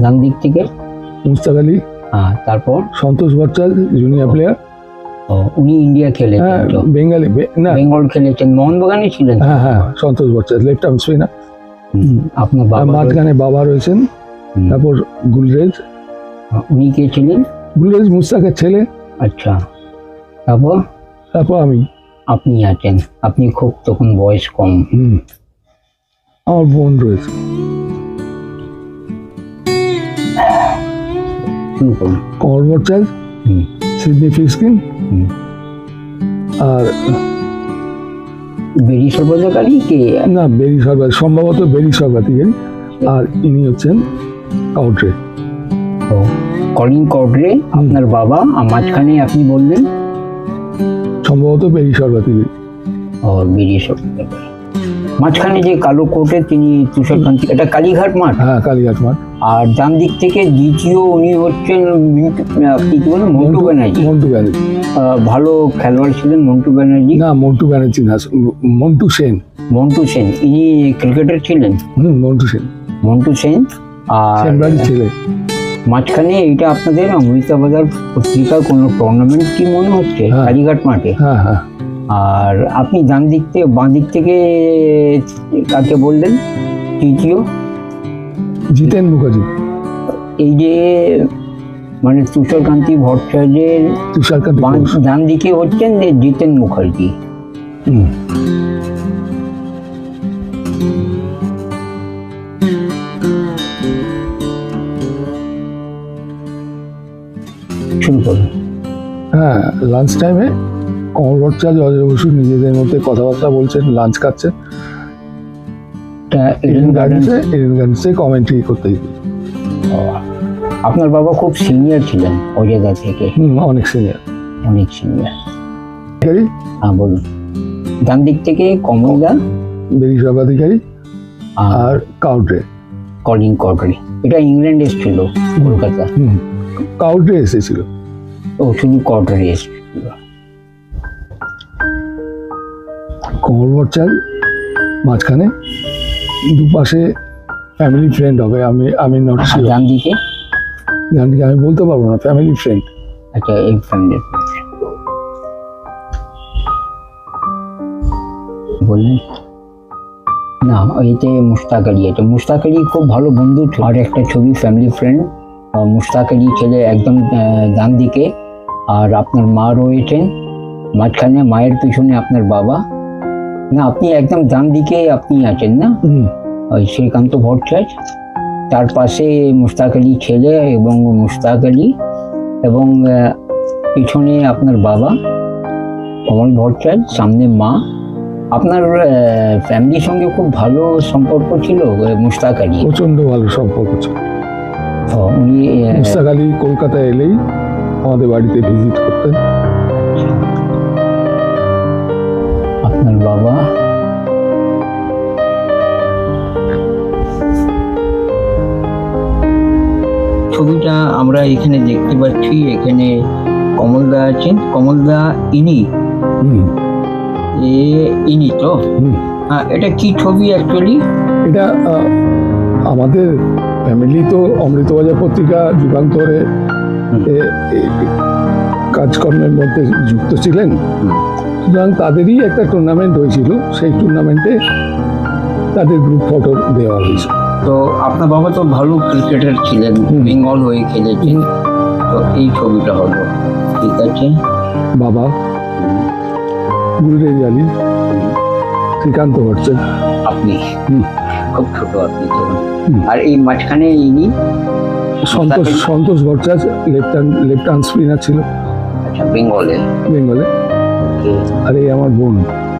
ডান দিক থেকে? মুস্তাক আলী। হ্যাঁ, তারপর? সন্তোষ ভট্টাচার্য, জুনিয়র প্লেয়ার। উনি ইন্ডিয়া খেলেছেন? হ্যাঁ, তো বেঙ্গলি না, বেঙ্গল খেলেছেন, মোহনবাগানে ছিলেন? হ্যাঁ হ্যাঁ, সন্তোষ ভট্টাচার্য লেফট আর্ম স্পিনার। আপনার বাবা? মাঝখানে বাবা রয়েছেন। তারপর গুলরেজ। উনি কে ছিলেন? গুলরেজ মুস্তাকের ছেলে। আচ্ছা, তারপর? তারপর আমি। আপনি আছেন। আপনি খুব তখন বয়স কম। আমার বোন রয়েছে। কমল ভট্টাচার্য, সিডনি ফিস্কিন, আর বেরি সর্বাধিকারী কে? না, বেরি সর্বাধিকারী, সম্ভবত বেরি সর্বাধিকারী। আর ইনি হচ্ছেন কাউড্রে। কলিন কাউড্রে আপনার বাবা। আর মাঝখানে আপনি বললেন? সম্ভবত বেরি সর্বাধিকারী। বেরি সর্বাধিকারী। মাঝখানে যে কালো কোটে তিনি তুষারকান্তি, এটা কালীঘাট মাঠ? হ্যাঁ, কালীঘাট মাঠ। আর ডান দিক থেকে দ্বিতীয় উনি হচ্ছেন কি বলেন, মন্টু ব্যানার্জি। মন্টু ব্যানার্জি ভালো খেলোয়াড় ছিলেন মন্টু ব্যানার্জি? না, মন্টু ব্যানার্জি না, মন্টু সেন। মন্টু সেন, ইনি ক্রিকেটার ছিলেন? মন্টু সেন। মন্টু সেন। আর ছেলে। মাঝখানে এইটা আপনাদের অমৃতাবাজার পত্রিকার কোনো টুর্নামেন্ট কি মনে হচ্ছে? কালীঘাট মাঠে। হ্যাঁ হ্যাঁ। আর আপনি ডান দিক থেকে, বাঁ দিক থেকে কাকে বললেন তৃতীয়? জিতেন মুখার্জি। এই যে মানে তুষারকান্তি ভট্টাচার্যের ডান দিকে হচ্ছেন জিতেন মুখার্জি। শুরু করুন। হ্যাঁ, লাঞ্চ টাইমে কমল ভট্টাচার্য, অজয় বসু নিজেদের মধ্যে কথাবার্তা বলছেন, লাঞ্চ খাচ্ছেন। এডেন গার্ডেন্সে কমেন্ট্রি করতে। আপনার বাবা খুব সিনিয়র ছিলেন অজয়দা থেকে? অনেক সিনিয়র। অনেক সিনিয়র। হ্যাঁ, বলুন। ডান দিক থেকে কমলদা, বেরি সর্বাধিকারী, আর কাউড্রে। কলিন কাউড্রে। এটা ইংল্যান্ড এসেছিল কলকাতা? কাউড্রে এসেছিল। শুধু কাউড্রে এসেছিল। কমল ভট্টাচার্য মাঝখানে, দুপাশে ফ্যামিলি ফ্রেন্ড হবে। আমি নট শিওর। ডান দিকে আমি বলতে পারবো না, ফ্যামিলি ফ্রেন্ড। আচ্ছা, এই ফ্যামিলি বললেন না? এইতে মুশতাক আলী আছে। মুশতাক আলী খুব ভালো বন্ধু। আর একটা ছবি ফ্যামিলি ফ্রেন্ড, মুশতাক আলী ছেলে একদম ডান দিকে। আর আপনার মা রয়েছেন মাঝখানে, মায়ের পিছনে আপনার বাবা। না, আপনি একদম ডান দিকে আপনি আছেন না? ওই শ্রীকান্ত ভট্টাচার্য, তার পাশে মুশতাক আলী ছেলে এবং মুশতাক আলী, এবং পিছনে আপনার বাবা কমল ভট্টাচার্য, সামনে মা। আপনার ফ্যামিলির সঙ্গে খুব ভালো সম্পর্ক ছিল মুশতাক আলী? প্রচন্ড ভালো সম্পর্ক ছিল। উনি মুশতাক আলী কলকাতায় এলেই আমাদের বাড়িতে ভিজিট করতেন। আপনার বাবা? ছবিটা আমরা এখানে দেখতে পাচ্ছি। এখানে কমলদা আছেন। কমলদা ইনি ইনি তো? এটা কি ছবি অ্যাকচুয়ালি? এটা আমাদের ফ্যামিলি তো অমৃতবাজার পত্রিকা যুগান্তরে কাজকর্মের মধ্যে যুক্ত ছিলেন, সুতরাং তাদেরই একটা টুর্নামেন্ট হয়েছিল। সেই টুর্নামেন্টে তাদের গ্রুপ ফটো দেওয়া হয়েছে। তো আপনার বাবা তো ভালো ক্রিকেটার ছিলেন, বেঙ্গল হয়ে খেলেছেন। তো এই ছবিটা হলো, ঠিক আছে। বাবা গুলরেজ আলী, শ্রীকান্ত ভট্টাচার্য, আপনি খুব ছোট আপনি তো। আর এই মাঝখানে ইনি সন্তোষ ভট্টাচার্য, লেফট আর্ম স্পিনার ছিল। আচ্ছা, বেঙ্গলে। আর এই আমার বোন।